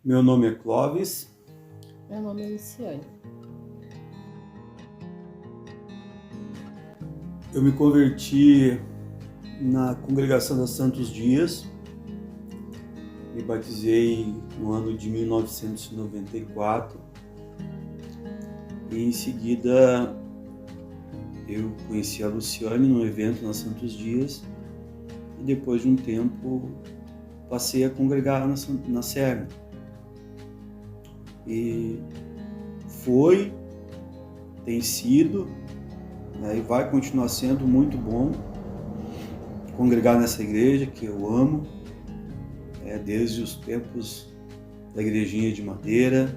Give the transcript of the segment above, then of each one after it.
Meu nome é Clóvis. Meu nome é Luciane. Eu me converti na Congregação dos Santos Dias. Me batizei no ano de 1994. E em seguida eu conheci a Luciane num evento na Santos Dias. E depois de um tempo passei a congregar na CERN. E tem sido, e vai continuar sendo muito bom congregar nessa igreja que eu amo, desde os tempos da igrejinha de madeira,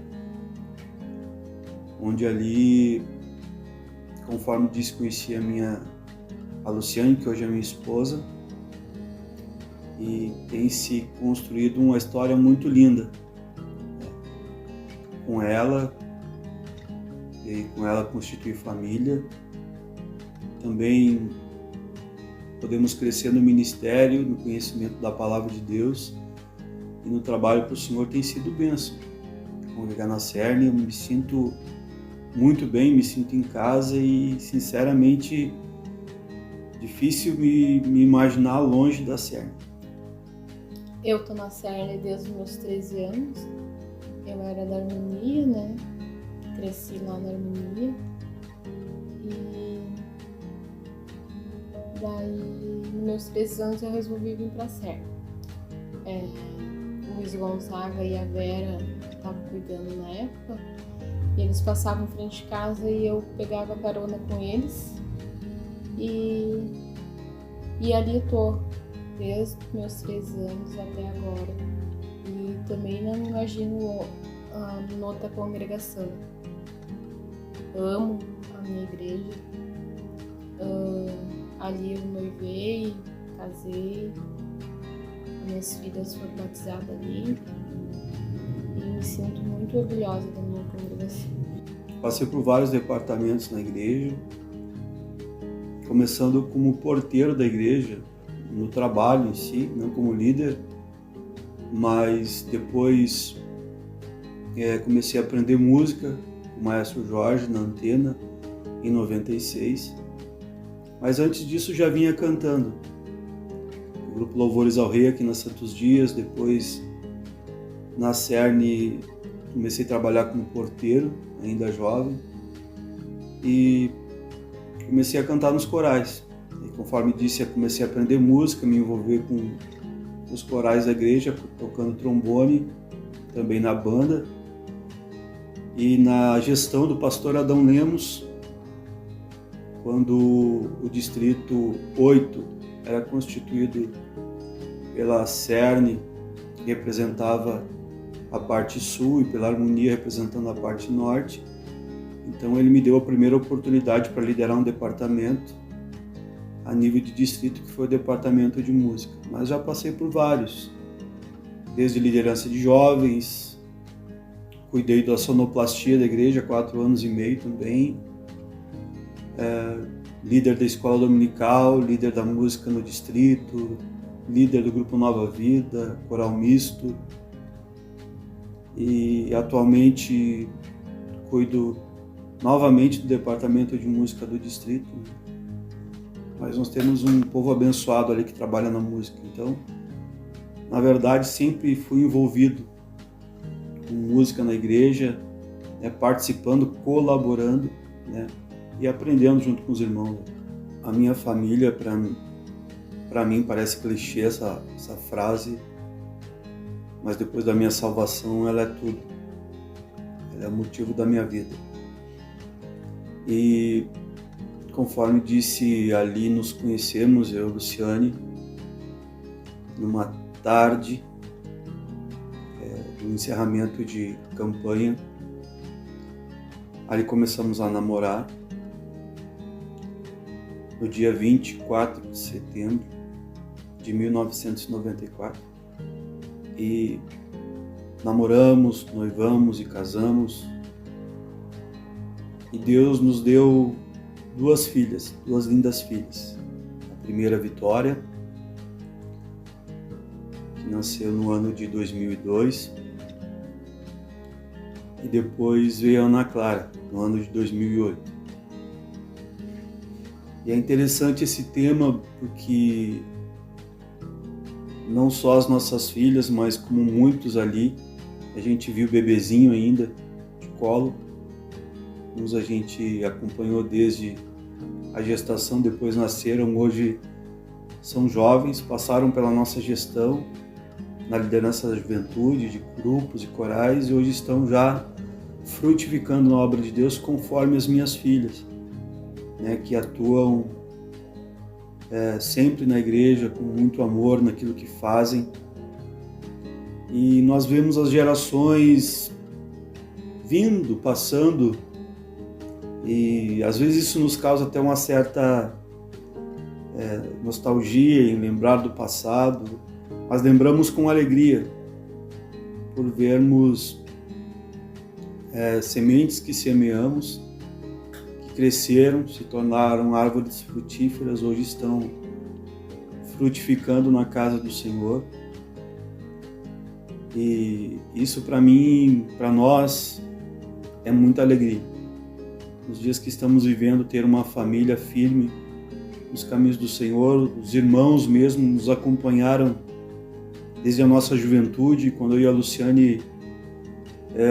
onde ali, conforme disse, conheci a Luciane, que hoje é minha esposa, e tem se construído uma história muito linda com ela, e com ela constituir família. Também podemos crescer no ministério, no conhecimento da palavra de Deus, e no trabalho para o Senhor tem sido bênção. Congregar na CERN, eu me sinto muito bem, me sinto em casa e, sinceramente, difícil me imaginar longe da CERN. Eu tô na CERN desde os meus 13 anos. Eu era da harmonia, né? Cresci lá na harmonia. E daí, nos meus 13 anos, eu resolvi vir pra CERN. O Luiz Gonzaga e a Vera estavam cuidando na época. E eles passavam em frente de casa e eu pegava carona com eles. E ali eu tô, desde os meus 13 anos até agora. E também não me imagino noutra congregação. Amo a minha igreja. Ali eu noivei, casei, minhas filhas foram batizadas ali e me sinto muito orgulhosa da minha congregação. Passei por vários departamentos na igreja, começando como porteiro da igreja, no trabalho em si, não como líder, mas depois comecei a aprender música com o maestro Jorge na Antena, em 96. Mas antes disso já vinha cantando. O grupo Louvores ao Rei aqui na Santos Dias, depois na CERN comecei a trabalhar como porteiro, ainda jovem, e comecei a cantar nos corais. E conforme disse, eu comecei a aprender música, me envolver com os corais da igreja, tocando trombone, também na banda. E na gestão do pastor Adão Lemos, quando o Distrito 8 era constituído pela CERN, que representava a parte sul, e pela Harmonia, representando a parte norte. Então ele me deu a primeira oportunidade para liderar um departamento a nível de distrito, que foi o departamento de música. Mas já passei por vários, desde liderança de jovens, cuidei da sonoplastia da igreja, 4 anos e meio também, líder da escola dominical, líder da música no distrito, líder do grupo Nova Vida, coral misto, e atualmente cuido novamente do departamento de música do distrito. Mas nós temos um povo abençoado ali que trabalha na música, então, na verdade, sempre fui envolvido com música na igreja, participando, colaborando, e aprendendo junto com os irmãos. A minha família, para mim, parece clichê essa frase, mas depois da minha salvação, ela é tudo. Ela é o motivo da minha vida. E conforme disse, ali nos conhecemos, eu e Luciane, numa tarde do encerramento de campanha. Ali começamos a namorar, no dia 24 de setembro de 1994. E namoramos, noivamos e casamos. E Deus nos deu 2 filhas, 2 lindas filhas. A primeira, Vitória, que nasceu no ano de 2002, e depois veio a Ana Clara, no ano de 2008. E é interessante esse tema porque não só as nossas filhas, mas como muitos ali, a gente viu bebezinho ainda, de colo. Uns a gente acompanhou desde a gestação, depois nasceram, hoje são jovens, passaram pela nossa gestão, na liderança da juventude, de grupos e corais, e hoje estão já frutificando na obra de Deus conforme as minhas filhas, né, que atuam sempre na igreja com muito amor naquilo que fazem. E nós vemos as gerações vindo, passando, e às vezes isso nos causa até uma certa nostalgia em lembrar do passado, mas lembramos com alegria por vermos sementes que semeamos, que cresceram, se tornaram árvores frutíferas, hoje estão frutificando na casa do Senhor. E isso para mim, para nós, é muita alegria. Nos dias que estamos vivendo, ter uma família firme nos caminhos do Senhor, os irmãos mesmo nos acompanharam desde a nossa juventude, quando eu e a Luciane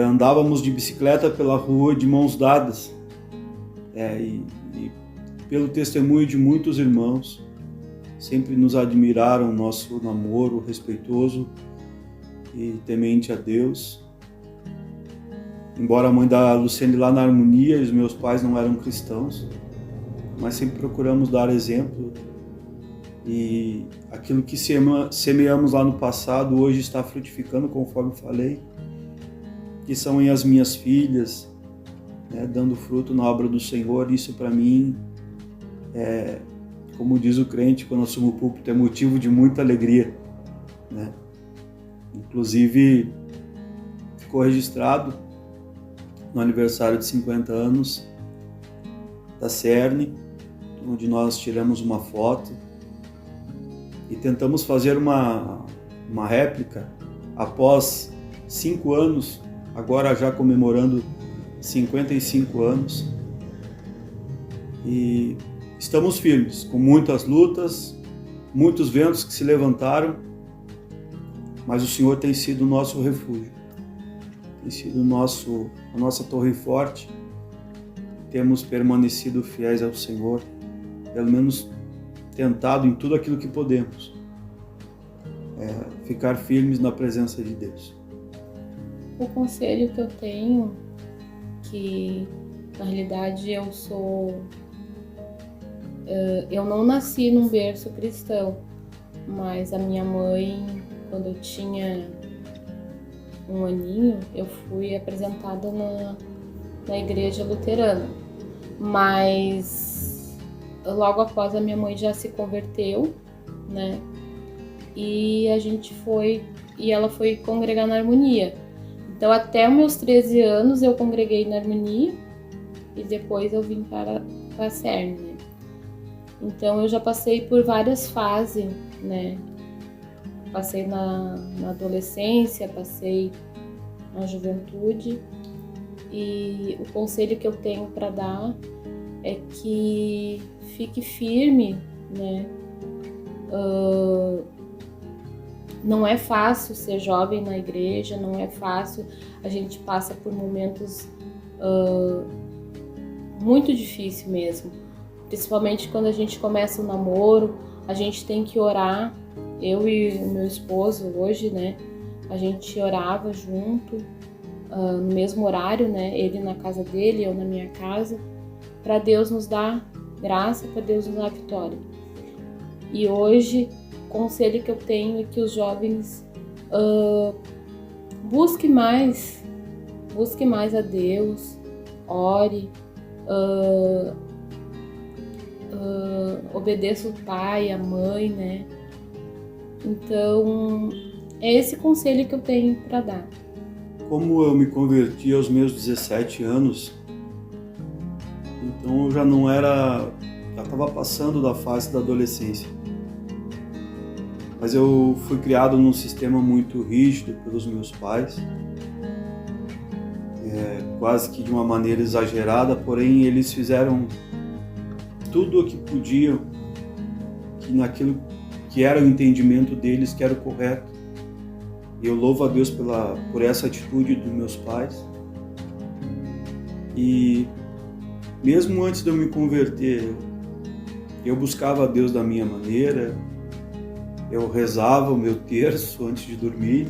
andávamos de bicicleta pela rua de mãos dadas, e pelo testemunho de muitos irmãos, sempre nos admiraram o nosso namoro respeitoso e temente a Deus. Embora a mãe da Luciane lá na Harmonia e os meus pais não eram cristãos, mas sempre procuramos dar exemplo, e aquilo que semeamos lá no passado hoje está frutificando, conforme falei, que são as minhas filhas, né, dando fruto na obra do Senhor. Isso para mim, como diz o crente quando assume o púlpito, é motivo de muita alegria, né? Inclusive ficou registrado no aniversário de 50 anos da CERN, onde nós tiramos uma foto e tentamos fazer uma réplica após 5 anos, agora já comemorando 55 anos. E estamos firmes, com muitas lutas, muitos ventos que se levantaram, mas o Senhor tem sido o nosso refúgio, tem sido a nossa torre forte. Temos permanecido fiéis ao Senhor, pelo menos tentado em tudo aquilo que podemos, ficar firmes na presença de Deus. O conselho que eu tenho, que na realidade eu não nasci num berço cristão, mas a minha mãe, quando eu tinha 1 aninho, eu fui apresentada na igreja luterana, mas logo após a minha mãe já se converteu, né? E ela foi congregar na Harmonia. Então até os meus 13 anos eu congreguei na Harmonia e depois eu vim para a CERN, né? Então eu já passei por várias fases, né? Passei na adolescência, passei na juventude, e o conselho que eu tenho para dar é que fique firme, né? Não é fácil ser jovem na igreja, não é fácil, a gente passa por momentos muito difíceis mesmo, principalmente quando a gente começa o namoro, a gente tem que orar. Eu e o meu esposo hoje, né, a gente orava junto, no mesmo horário, né, ele na casa dele, eu na minha casa, para Deus nos dar graça, para Deus nos dar vitória. E hoje, o conselho que eu tenho é que os jovens busquem mais a Deus, ore, obedeça o pai, a mãe, né? Então, é esse conselho que eu tenho para dar. Como eu me converti aos meus 17 anos, então eu já estava passando da fase da adolescência. Mas eu fui criado num sistema muito rígido pelos meus pais. quase que de uma maneira exagerada, porém eles fizeram tudo o que podiam, que naquilo que era o entendimento deles, que era o correto. E eu louvo a Deus por essa atitude dos meus pais. E mesmo antes de eu me converter, eu buscava a Deus da minha maneira, eu rezava o meu terço antes de dormir.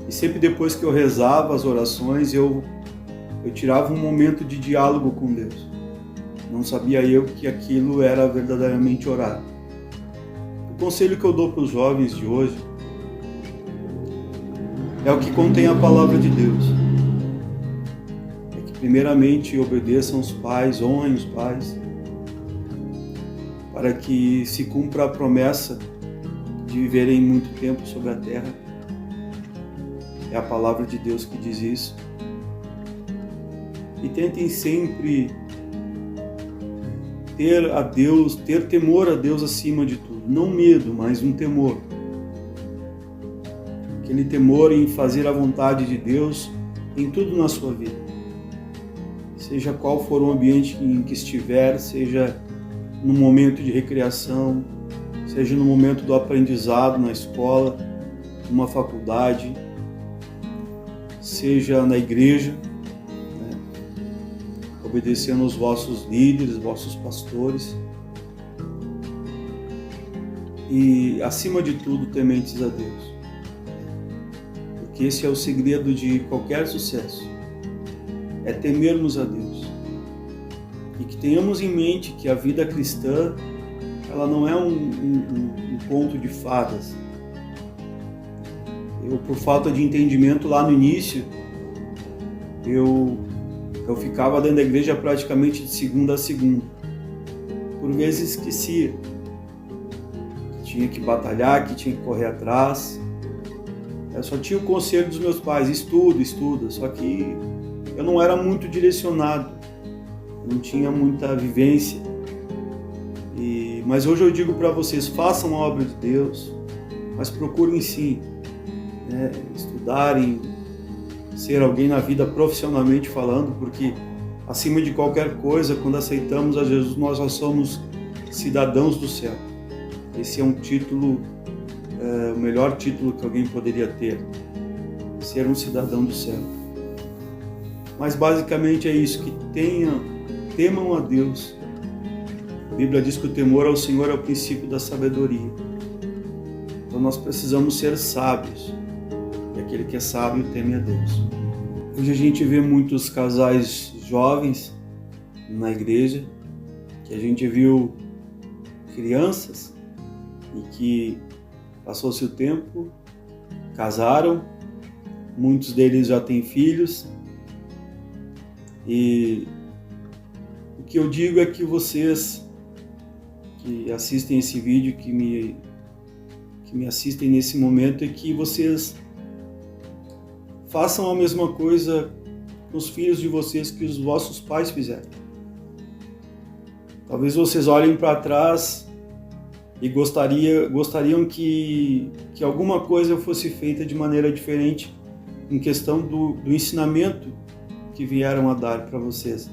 E sempre depois que eu rezava as orações, eu tirava um momento de diálogo com Deus. Não sabia eu que aquilo era verdadeiramente orar. O conselho que eu dou para os jovens de hoje é o que contém a palavra de Deus. É que primeiramente obedeçam os pais, honrem os pais, para que se cumpra a promessa de viverem muito tempo sobre a terra. É a palavra de Deus que diz isso. E tentem sempre ter temor a Deus acima de tudo. Não medo, mas um temor. Aquele temor em fazer a vontade de Deus em tudo na sua vida. Seja qual for o ambiente em que estiver, seja no momento de recreação, seja no momento do aprendizado na escola, numa faculdade, seja na igreja, obedecendo aos vossos líderes, vossos pastores, e acima de tudo tementes a Deus, porque esse é o segredo de qualquer sucesso, é temermos a Deus, e que tenhamos em mente que a vida cristã ela não é um conto de fadas. Eu, por falta de entendimento lá no início, eu ficava dentro da igreja praticamente de segunda a segunda. Por vezes esquecia que tinha que batalhar, que tinha que correr atrás. Eu só tinha o conselho dos meus pais, estuda, só que eu não era muito direcionado, não tinha muita vivência. Mas hoje eu digo para vocês, façam a obra de Deus, mas procurem sim, estudarem, ser alguém na vida profissionalmente falando, porque acima de qualquer coisa, quando aceitamos a Jesus, nós já somos cidadãos do céu. Esse é um título, o melhor título que alguém poderia ter, ser um cidadão do céu. Mas basicamente é isso, que temam a Deus. A Bíblia diz que o temor ao Senhor é o princípio da sabedoria. Então nós precisamos ser sábios. E aquele que é sábio teme a Deus. Hoje a gente vê muitos casais jovens na igreja, que a gente viu crianças e que passou-se o tempo, casaram, muitos deles já têm filhos, e o que eu digo é que vocês que assistem esse vídeo, que me assistem nesse momento, é que vocês façam a mesma coisa com os filhos de vocês que os vossos pais fizeram. Talvez vocês olhem para trás e gostariam que alguma coisa fosse feita de maneira diferente em questão do ensinamento que vieram a dar para vocês.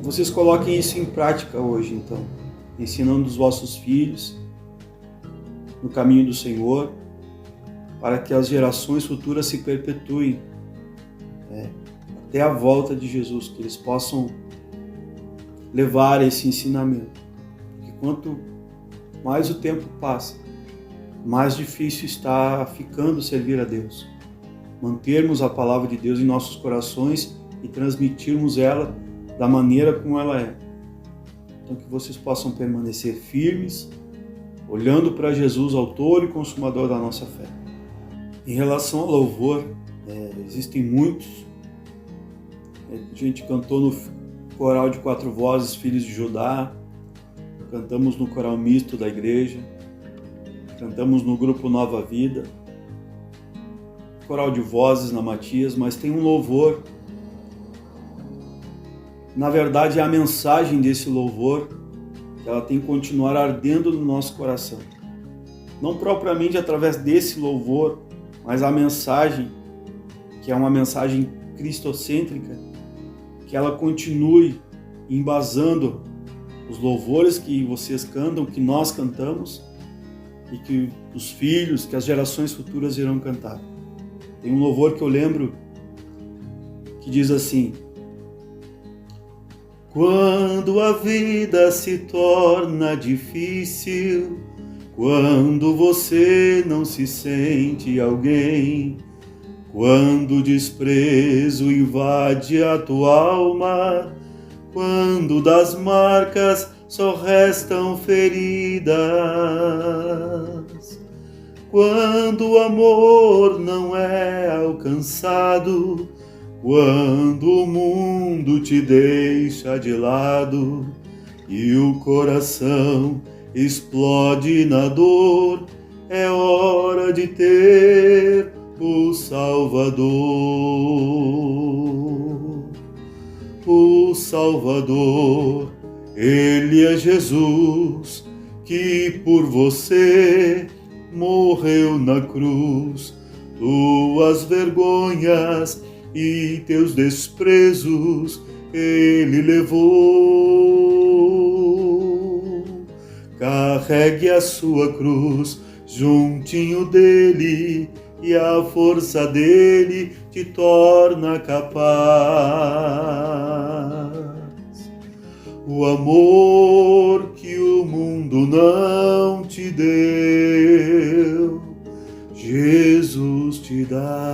Vocês coloquem isso em prática hoje, então, ensinando os vossos filhos no caminho do Senhor, para que as gerações futuras se perpetuem até a volta de Jesus, que eles possam levar esse ensinamento. Porque quanto mais o tempo passa, mais difícil está ficando servir a Deus. Mantermos a palavra de Deus em nossos corações e transmitirmos ela da maneira como ela é. Então que vocês possam permanecer firmes, olhando para Jesus, autor e consumador da nossa fé. Em relação ao louvor, existem muitos. A gente cantou no coral de 4 vozes, Filhos de Judá, cantamos no coral misto da igreja, cantamos no grupo Nova Vida, coral de vozes na Matias, mas tem um louvor. Na verdade, é a mensagem desse louvor, ela tem que continuar ardendo no nosso coração. Não propriamente através desse louvor, mas a mensagem que é uma mensagem cristocêntrica, que ela continue embasando os louvores que vocês cantam, que nós cantamos, e que os filhos, que as gerações futuras irão cantar. Tem um louvor que eu lembro que diz assim: quando a vida se torna difícil, quando você não se sente alguém, quando o desprezo invade a tua alma, quando das marcas só restam feridas, quando o amor não é alcançado, quando o mundo te deixa de lado e o coração explode na dor, é hora de ter o Salvador. O Salvador, Ele é Jesus, que por você morreu na cruz. Tuas vergonhas e teus desprezos Ele levou. Carregue a sua cruz juntinho dele, e a força dele te torna capaz. O amor que o mundo não te deu, Jesus te dá.